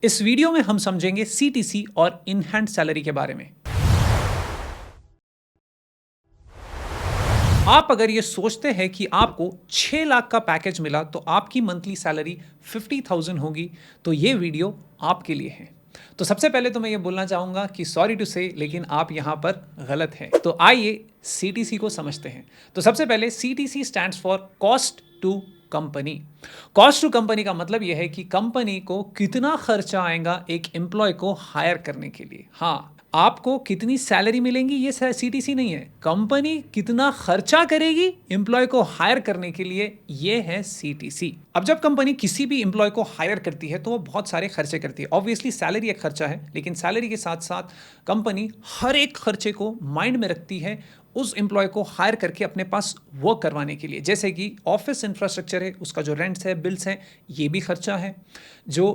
इस वीडियो में हम समझेंगे सीटीसी और इन हैंड सैलरी के बारे में। आप अगर ये सोचते हैं कि आपको 6 लाख का पैकेज मिला तो आपकी मंथली सैलरी 50,000 होगी, तो ये वीडियो आपके लिए है। तो सबसे पहले तो मैं ये बोलना चाहूंगा कि सॉरी टू से, लेकिन आप यहां पर गलत हैं। तो आइए सीटीसी को समझते हैं। तो सबसे पहले CTC stands for cost to company. Cost to company का मतलब यह है कि कंपनी को कितना खर्चा आएगा एक एम्प्लॉय को हायर करने के लिए। हाँ, आपको कितनी सैलरी मिलेंगी ये सीटीसी नहीं है, कंपनी कितना खर्चा करेगी एम्प्लॉय को हायर करने के लिए, ये है सीटीसी। अब जब कंपनी किसी भी एम्प्लॉय को हायर करती है तो वो बहुत सारे खर्चे करती है। ऑब्वियसली सैलरी एक खर्चा है, लेकिन सैलरी के साथ साथ कंपनी हर एक खर्चे को माइंड में रखती है उस एम्प्लॉय को हायर करके अपने पास वर्क करवाने के लिए। जैसे कि ऑफिस इंफ्रास्ट्रक्चर है, उसका जो रेंट्स है, बिल्स हैं, ये भी खर्चा है। जो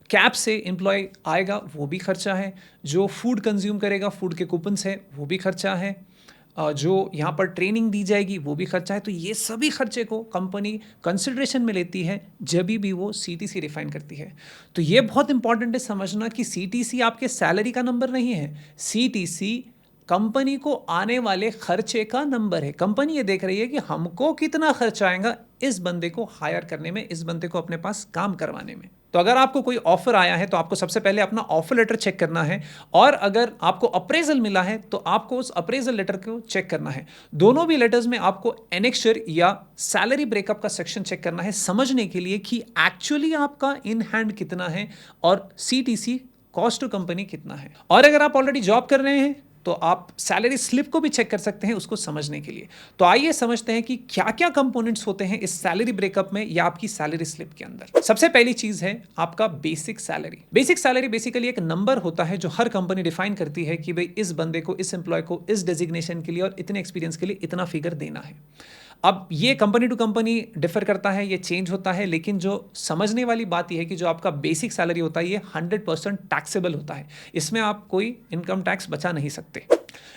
कैब से एम्प्लॉय आएगा वो भी खर्चा है। जो फूड कंज्यूम करेगा, फूड के कूपन्स है, वो भी खर्चा है। जो यहाँ पर ट्रेनिंग दी जाएगी वो भी खर्चा है। तो ये सभी खर्चे को कंपनी कंसिडरेशन में लेती है जब भी वो सीटीसी डिफाइन करती है। तो ये बहुत इंपॉर्टेंट है समझना कि सीटीसी आपके सैलरी का नंबर नहीं है, सीटीसी कंपनी को आने वाले खर्चे का नंबर है। कंपनी ये देख रही है कि हमको कितना खर्चा आएगा इस बंदे को हायर करने में, इस बंदे को अपने पास काम करवाने में। तो अगर आपको कोई ऑफर आया है तो आपको सबसे पहले अपना ऑफर लेटर चेक करना है, और अगर आपको अप्रेजल मिला है तो आपको उस अप्रेजल लेटर को चेक करना है। दोनों भी लेटर्स में आपको एनेक्चर या सैलरी ब्रेकअप का सेक्शन चेक करना है, समझने के लिए कि एक्चुअली आपका इन हैंड कितना है और सीटीसी कॉस्ट टू कंपनी कितना है। और अगर आप ऑलरेडी जॉब कर रहे हैं तो आप सैलरी स्लिप को भी चेक कर सकते हैं उसको समझने के लिए। तो आइए समझते हैं कि क्या क्या कंपोनेंट्स होते हैं इस सैलरी ब्रेकअप में या आपकी सैलरी स्लिप के अंदर। सबसे पहली चीज है आपका basic salary. Basic salary basically एक नंबर होता है जो हर कंपनी डिफाइन करती है कि भाई इस बंदे को, इस एम्प्लॉय को इस डेजिग्नेशन के लिए और इतने एक्सपीरियंस के लिए इतना फिगर देना है। अब ये कंपनी टू कंपनी डिफर करता है, ये चेंज होता है, लेकिन जो समझने वाली बात यह है कि जो आपका बेसिक सैलरी होता है ये 100% टैक्सेबल होता है। इसमें आप कोई इनकम टैक्स बचा नहीं सकते।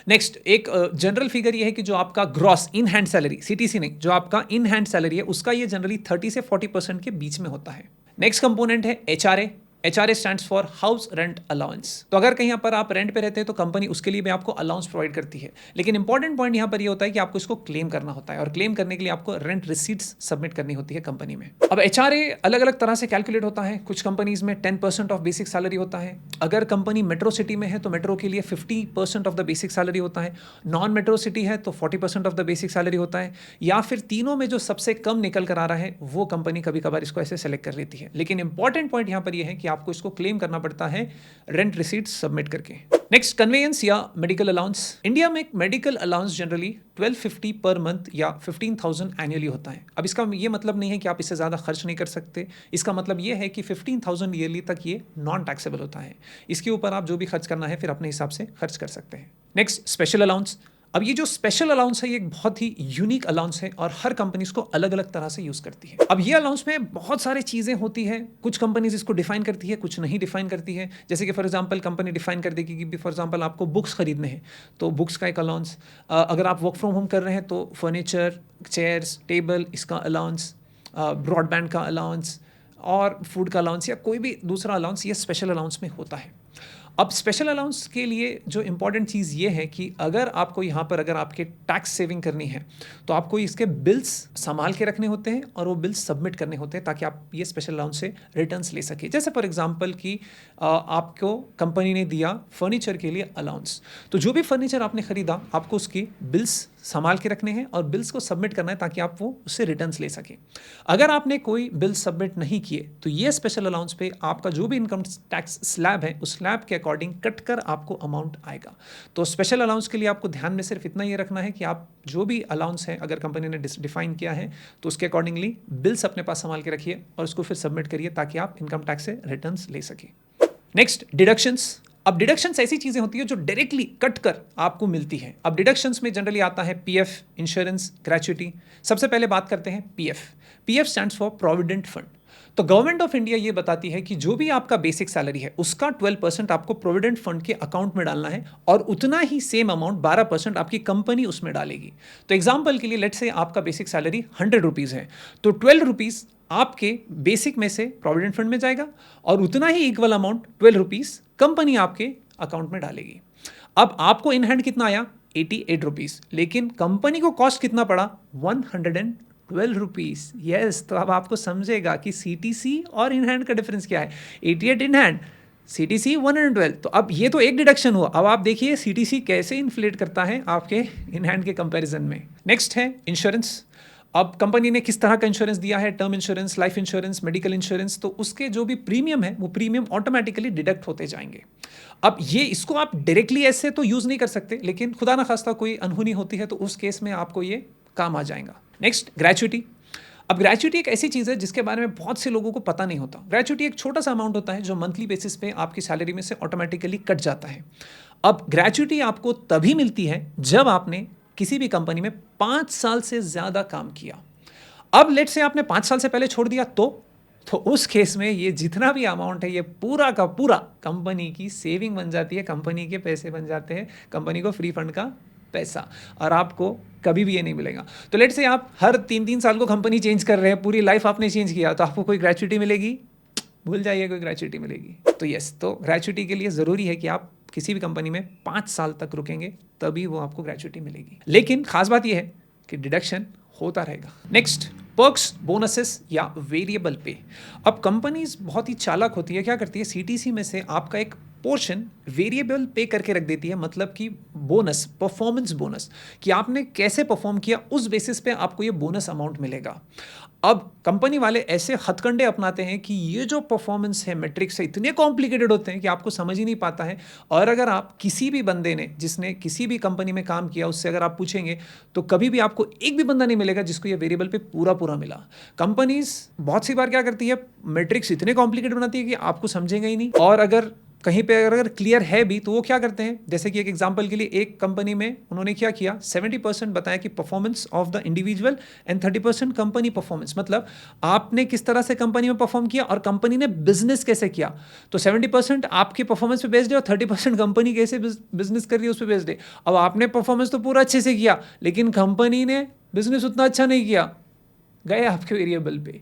नेक्स्ट एक जनरल फिगर ये है कि जो आपका gross in hand salary, CTC नहीं, जो आपका इन हैंड सैलरी है उसका ये जनरली 30 से 40% के बीच में होता है। नेक्स्ट कंपोनेंट है HRA. HRA stands for house rent allowance. तो अगर कहीं पर आप रेंट पे रहते हैं तो कंपनी उसके लिए भी आपको अलाउंस प्रोवाइड करती है, लेकिन इंपॉर्टेंट पॉइंट यहाँ पर ये होता है कि आपको इसको क्लेम करना होता है, और क्लेम करने के लिए आपको रेंट रिसीट्स सबमिट करनी होती है कंपनी में। अब एचआरए अलग अलग तरह से कैलकुलेट होता है। कुछ कंपनीज में 10% ऑफ बेसिक सैलरी होता है। अगर कंपनी मेट्रो सिटी में है तो मेट्रो के लिए 50% ऑफ द बेसिक सैलरी होता है। नॉन मेट्रो सिटी है तो 40% ऑफ द बेसिक सैलरी होता है, या फिर तीनों में जो सबसे कम निकल कर आ रहा है वो कंपनी कभी कभार इसको ऐसे सेलेक्ट कर लेती है। लेकिन इंपॉर्टेंट पॉइंट यहाँ पर यह है कि आपको इसको क्लेम करना पड़ता है रेंट रिसीट सबमिट करके। नेक्स्ट कन्वेयंस या मेडिकल अलाउंस। इंडिया में medical allowance generally 1250 per month या 15,000 एनुअली होता है। अब इसका ये मतलब नहीं है कि आप इससे ज़्यादा खर्च नहीं कर सकते, इसका मतलब ये है कि 15,000 ईयरली तक ये नॉन टैक्सेबल होता है। इसके ऊपर आप जो भी खर्च करना है फिर अपने हिसाब से खर्च कर सकते हैं। Next special allowance. अब ये जो स्पेशल अलाउंस है ये एक बहुत ही यूनिक अलाउंस है और हर कंपनी इसको अलग अलग तरह से यूज करती है। अब ये अलाउंस में बहुत सारी चीजें होती है, कुछ कंपनीज इसको डिफाइन करती है, कुछ नहीं डिफाइन करती है। जैसे कि फॉर एग्जांपल कंपनी डिफाइन कर देगी कि फॉर एग्जांपल आपको बुक्स खरीदने हैं तो बुक्स का एक अलाउंस। अगर आप वर्क फ्रॉम होम कर रहे हैं तो फर्नीचर, चेयर्स, टेबल, इसका अलाउंस, ब्रॉडबैंड का अलाउंस और फूड का अलाउंस या कोई भी दूसरा अलाउंस, ये स्पेशल अलाउंस में होता है। अब स्पेशल अलाउंस के लिए जो इंपॉर्टेंट चीज़ ये है कि अगर आपको यहाँ पर अगर आपके टैक्स सेविंग करनी है तो आपको इसके बिल्स संभाल के रखने होते हैं और वो बिल्स सबमिट करने होते हैं ताकि आप ये स्पेशल अलाउंस से रिटर्न्स ले सके। जैसे फॉर एग्जांपल कि आपको कंपनी ने दिया फर्नीचर के लिए अलाउंस, तो जो भी फर्नीचर आपने खरीदा आपको उसकी बिल्स संभाल के रखने हैं और बिल्स को सबमिट करना है ताकि आप वो उससे रिटर्न्स ले सकें। अगर आपने कोई बिल सबमिट नहीं किए तो ये स्पेशल अलाउंस पे आपका जो भी इनकम टैक्स स्लैब है उस स्लैब के अकॉर्डिंग कट कर आपको अमाउंट आएगा। तो स्पेशल अलाउंस के लिए आपको ध्यान में सिर्फ इतना ये रखना है कि आप जो भी अलाउंस है अगर कंपनी ने डिफाइन किया है तो उसके अकॉर्डिंगली बिल्स अपने पास संभाल के रखिए और उसको फिर सबमिट करिए ताकि आप इनकम टैक्स से रिटर्न्स ले सकें। Next deductions. अब डिडक्शंस ऐसी चीजें होती है जो डायरेक्टली कट कर आपको मिलती है। अब डिडक्शंस में जनरली आता है पीएफ, इंश्योरेंस, ग्रेच्युटी। सबसे पहले बात करते हैं PF. PF stands for provident fund. तो गवर्नमेंट ऑफ इंडिया ये बताती है कि जो भी आपका बेसिक सैलरी है उसका 12% आपको प्रोविडेंट फंड के अकाउंट में डालना है और उतना ही सेम अमाउंट 12% आपकी कंपनी उसमें डालेगी। तो एग्जांपल के लिए लेट्स से आपका बेसिक सैलरी 100 रुपीज़ है तो 12 रुपीज़ आपके बेसिक में से प्रोविडेंट फंड में जाएगा और उतना ही इक्वल अमाउंट 12 रुपीज़ कंपनी आपके अकाउंट में डालेगी। अब आपको इन हैंड कितना आया 88 रुपीज़, लेकिन कंपनी को कॉस्ट कितना पड़ा 112 रुपीज़। यस, तो अब आपको समझेगा कि सीटीसी और इन हैंड का डिफरेंस क्या है। 88 इन हैंड, सीटीसी 112। तो अब ये तो एक डिडक्शन हुआ। अब आप देखिए सीटीसी कैसे इन्फ्लेट करता है आपके इन हैंड के कंपैरिजन में। नेक्स्ट है इंश्योरेंस। अब कंपनी ने किस तरह का इंश्योरेंस दिया है, term insurance, life insurance, medical insurance, तो उसके जो भी प्रीमियम है वो प्रीमियम ऑटोमेटिकली डिडक्ट होते जाएंगे। अब ये इसको आप डायरेक्टली ऐसे तो यूज़ नहीं कर सकते, लेकिन खुदा ना खास्ता कोई अनहोनी होती है तो उस केस में आपको ये काम आ जाएगा। Next, gratuity. अब ग्रेच्युटी एक ऐसी चीज़ है जिसके बारे में बहुत से लोगों को पता नहीं होता। ग्रेच्युटी एक छोटा सा अमाउंट होता है जो मंथली बेसिस पे आपकी सैलरी में से ऑटोमेटिकली कट जाता है। अब ग्रेच्युटी आपको तभी मिलती है जब आपने किसी भी कंपनी में 5 साल से ज़्यादा काम किया। अब लेट से आपने 5 साल से पहले छोड़ दिया तो उस केस में ये जितना भी अमाउंट है ये पूरा का पूरा कंपनी की सेविंग बन जाती है, कंपनी के पैसे बन जाते हैं, कंपनी को फ्री फंड का पैसा, और आपको कभी भी ये नहीं मिलेगा। तो लेट से आप हर 3-3 साल को कंपनी चेंज कर रहे हैं, पूरी लाइफ आपने चेंज किया, तो आपको कोई ग्रेच्युटी मिलेगी? भूल जाइए कोई ग्रेच्युटी मिलेगी। तो यस, तो ग्रेच्युटी के लिए ज़रूरी है कि आप किसी भी कंपनी में 5 साल तक रुकेंगे तभी वो आपको ग्रेच्युटी मिलेगी। लेकिन खास बात यह है कि डिडक्शन होता रहेगा। नेक्स्ट, पर्क्स, बोनसेस या वेरिएबल पे। अब कंपनीज बहुत ही चालाक होती है, क्या करती है सीटीसी में से आपका एक पोर्शन वेरिएबल पे करके रख देती है, मतलब कि बोनस, परफॉर्मेंस बोनस, कि आपने कैसे परफॉर्म किया उस बेसिस पे आपको ये बोनस अमाउंट मिलेगा। अब कंपनी वाले ऐसे हथकंडे अपनाते हैं कि ये जो परफॉर्मेंस है मैट्रिक्स है इतने कॉम्प्लिकेटेड होते हैं कि आपको समझ ही नहीं पाता है। और अगर आप किसी भी बंदे ने जिसने किसी भी कंपनी में काम किया उससे अगर आप पूछेंगे तो कभी भी आपको एक भी बंदा नहीं मिलेगा जिसको ये वेरिएबल पे पूरा पूरा मिला। कंपनीज बहुत सी बार क्या करती है, मैट्रिक्स इतने कॉम्प्लिकेटेड बनाती है कि आपको समझेगा ही नहीं, और अगर कहीं पे अगर क्लियर है भी तो वो क्या करते हैं, जैसे कि एक एग्जांपल के लिए एक कंपनी में उन्होंने क्या किया, 70% बताया कि performance of the individual and 30% company performance, मतलब आपने किस तरह से कंपनी में परफॉर्म किया और कंपनी ने बिजनेस कैसे किया। तो 70% आपके परफॉर्मेंस पे बेस्ड है और 30% कंपनी कैसे बिजनेस कर रही है उस पर बेस्ड है। अब आपने परफॉर्मेंस तो पूरा अच्छे से किया लेकिन कंपनी ने बिजनेस उतना अच्छा नहीं किया, गए आपके वेरिएबल पे।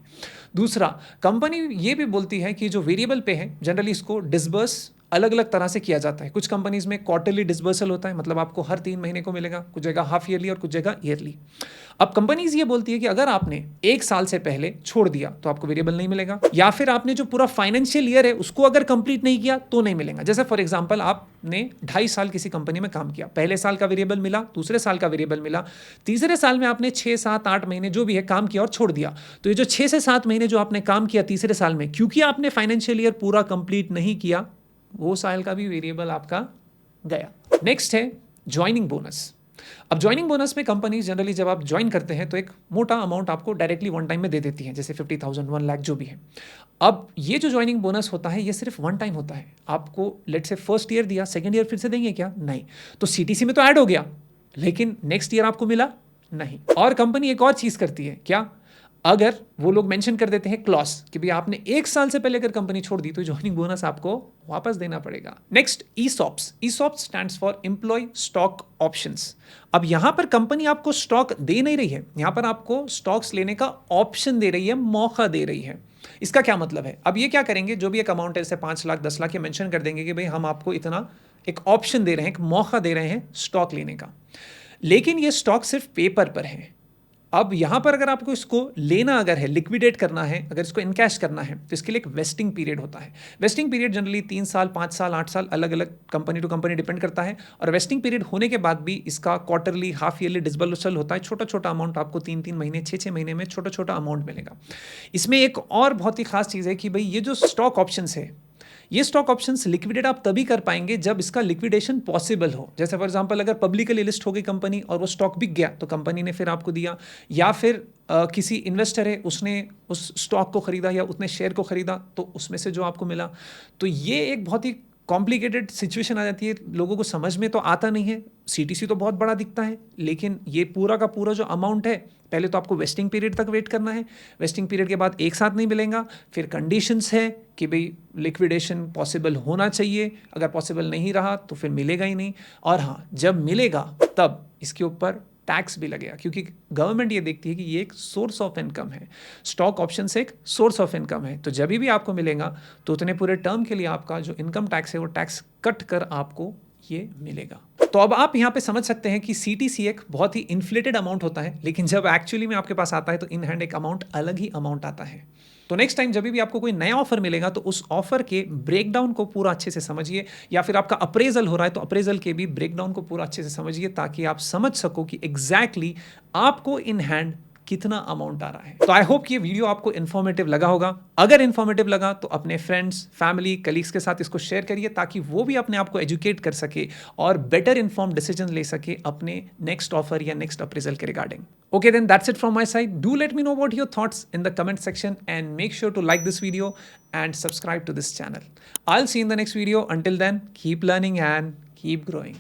दूसरा, कंपनी ये भी बोलती है कि जो वेरिएबल पे है जनरली इसको डिसबर्स अलग अलग तरह से किया जाता है। कुछ कंपनीज में क्वार्टरली डिसबर्सल होता है, मतलब आपको हर 3 महीने को मिलेगा, कुछ जगह हाफ ईयरली और कुछ जगह ईयरली। अब कंपनीज ये बोलती है कि अगर आपने 1 साल से पहले छोड़ दिया तो आपको वेरिएबल नहीं मिलेगा, या फिर आपने जो पूरा फाइनेंशियल ईयर है उसको अगर कंप्लीट नहीं किया तो नहीं मिलेगा। जैसे फॉर एग्जांपल आपने 2.5 साल किसी कंपनी में काम किया, पहले साल का वेरिएबल मिला, दूसरे साल का वेरिएबल मिला, तीसरे साल में आपने 6, 7, 8 महीने जो भी है काम किया और छोड़ दिया। तो ये जो 6 से 7 महीने जो आपने काम किया तीसरे साल में, क्योंकि आपने फाइनेंशियल ईयर पूरा कंप्लीट नहीं किया, वो साल का भी वेरिएबल आपका गया। नेक्स्ट है ज्वाइनिंग बोनस। अब ज्वाइनिंग बोनस में कंपनी जनरली जब आप ज्वाइन करते हैं तो एक मोटा अमाउंट आपको डायरेक्टली वन टाइम में दे देती है, जैसे 50,000, 1 लाख जो भी है। अब ये जो ज्वाइनिंग बोनस होता है ये सिर्फ वन टाइम होता है। आपको लेट से फर्स्ट ईयर दिया, सेकंड ईयर फिर से देंगे क्या? नहीं। तो सीटीसी में तो ऐड हो गया लेकिन नेक्स्ट ईयर आपको मिला नहीं। और कंपनी एक और चीज़ करती है, क्या, अगर वो लोग मेंशन कर देते हैं क्लॉज कि भाई आपने 1 साल से पहले अगर कंपनी छोड़ दी तो ज्वाइनिंग बोनस आपको वापस देना पड़ेगा। Next, ESOPs. ESOPs stands for employ stock options. अब यहां पर कंपनी आपको स्टॉक दे नहीं रही है, यहां पर आपको स्टॉक्स लेने का ऑप्शन दे रही है, मौका दे रही है। इसका क्या मतलब है? अब ये क्या करेंगे, जो भी एक अमाउंट है जैसे 5 लाख 10 लाख, ये मेंशन कर देंगे कि भाई हम आपको इतना एक ऑप्शन दे रहे हैं, एक मौका दे रहे हैं स्टॉक लेने का। लेकिन ये स्टॉक सिर्फ पेपर पर है। अब यहां पर अगर आपको इसको लेना अगर है, लिक्विडेट करना है, अगर इसको इनकैश करना है तो इसके लिए एक वेस्टिंग पीरियड होता है। वेस्टिंग पीरियड जनरली 3 साल, 5 साल, 8 साल, अलग अलग कंपनी टू कंपनी डिपेंड करता है। और वेस्टिंग पीरियड होने के बाद भी इसका क्वार्टरली, हाफ ईयरली डिसबर्सल होता है। छोटा छोटा अमाउंट आपको 3-3 महीने, 6-6 महीने में छोटा छोटा अमाउंट मिलेगा। इसमें एक और बहुत ही खास चीज़ है कि भाई ये जो स्टॉक ऑप्शंस है, ये स्टॉक ऑप्शंस लिक्विडेट आप तभी कर पाएंगे जब इसका लिक्विडेशन पॉसिबल हो। जैसे फॉर एग्जांपल अगर पब्लिकली लिस्ट हो गई कंपनी और वो स्टॉक बिक गया तो कंपनी ने फिर आपको दिया, या फिर किसी इन्वेस्टर है उसने उस स्टॉक को खरीदा या उसने शेयर को खरीदा तो उसमें से जो आपको मिला। तो ये एक बहुत ही कॉम्प्लिकेटेड सिचुएशन आ जाती है, लोगों को समझ में तो आता नहीं है। सीटीसी तो बहुत बड़ा दिखता है लेकिन ये पूरा का पूरा जो अमाउंट है, पहले तो आपको वेस्टिंग पीरियड तक वेट करना है, वेस्टिंग पीरियड के बाद एक साथ नहीं मिलेगा, फिर कंडीशंस है कि भाई लिक्विडेशन पॉसिबल होना चाहिए, अगर पॉसिबल नहीं रहा तो फिर मिलेगा ही नहीं, और हाँ जब मिलेगा तब इसके ऊपर टैक्स भी लगेगा, क्योंकि गवर्नमेंट ये देखती है कि ये एक सोर्स ऑफ इनकम है, स्टॉक ऑप्शन से एक सोर्स ऑफ इनकम है। तो जब भी आपको मिलेगा तो उतने पूरे टर्म के लिए आपका जो इनकम टैक्स है वो टैक्स कट कर आपको ये मिलेगा। तो अब आप यहाँ पे समझ सकते हैं कि CTC एक बहुत ही इन्फ्लेटेड अमाउंट होता है, लेकिन जब एक्चुअली में आपके पास आता है तो इन हैंड एक अमाउंट अलग ही अमाउंट आता है। तो नेक्स्ट टाइम जब भी आपको कोई नया ऑफर मिलेगा तो उस ऑफर के ब्रेकडाउन को पूरा अच्छे से समझिए, या फिर आपका अप्रेजल हो रहा है तो अप्रेजल के भी ब्रेकडाउन को पूरा अच्छे से समझिए, ताकि आप समझ सको कि एग्जैक्टली आपको इन हैंड कितना अमाउंट आ रहा है। तो आई होप ये वीडियो आपको इन्फॉर्मेटिव लगा होगा। अगर इन्फॉर्मेटिव लगा तो अपने फ्रेंड्स, फैमिली, कलीग्स के साथ इसको शेयर करिए, ताकि वो भी अपने आप को एजुकेट कर सके और बेटर इन्फॉर्म डिसीजन ले सके अपने नेक्स्ट ऑफर या नेक्स्ट अप्रेजल के regarding. Okay, then that's it from my side. Do let me know what your thoughts in the comment section, and make sure to like this video and subscribe to this channel. I'll see you in the next video. Until then, keep learning and keep growing.